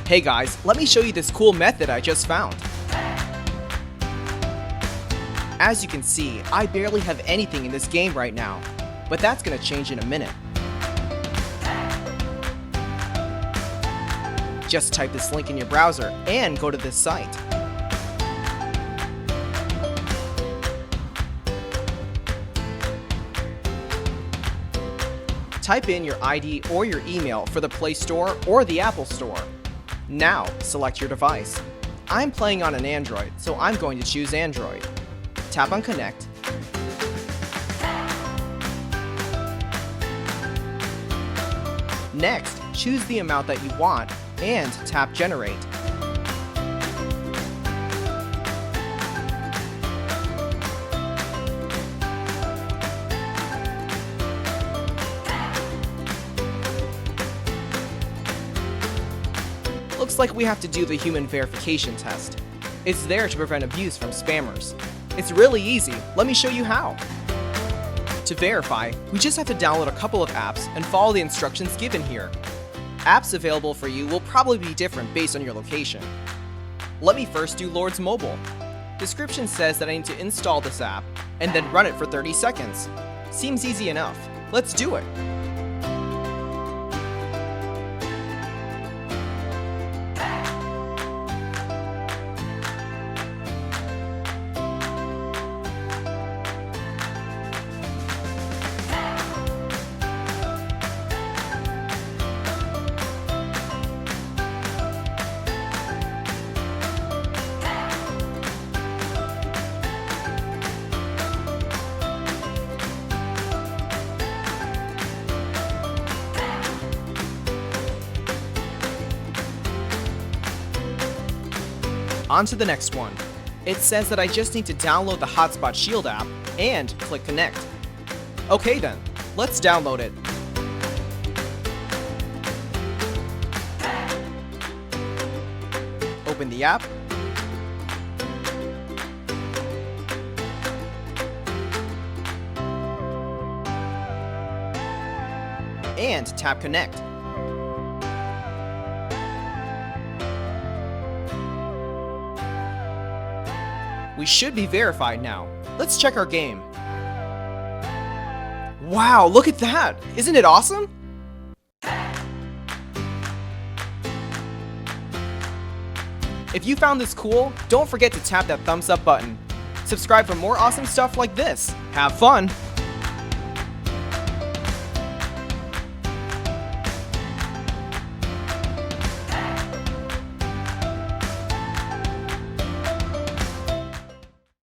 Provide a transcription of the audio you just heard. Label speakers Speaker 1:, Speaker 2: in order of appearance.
Speaker 1: Hey guys, let me show you this cool method I just found. As you can see, I barely have anything in this game right now, but that's gonna change in a minute. Just type this link in your browser and go to this site. Type in your ID or your email for the Play Store or the Apple Store. Now, select your device. I'm playing on an Android, so I'm going to choose Android. Tap on Connect. Next, choose the amount that you want and tap Generate. Looks like we have to do the human verification test. It's there to prevent abuse from spammers. It's really easy. Let me show you how. To verify, we just have to download a couple of apps and follow the instructions given here. Apps available for you will probably be different based on your location. Let me first do Lord's Mobile. Description says that I need to install this app and then run it for 30 seconds. Seems easy enough. Let's do it. On to the next one. It says that I just need to download the Hotspot Shield app and click Connect. Okay then, let's download it. Open the app. And tap Connect. We should be verified now. Let's check our game. Wow, look at that! Isn't it awesome? If you found this cool, don't forget to tap that thumbs up button. Subscribe for more awesome stuff like this. Have fun!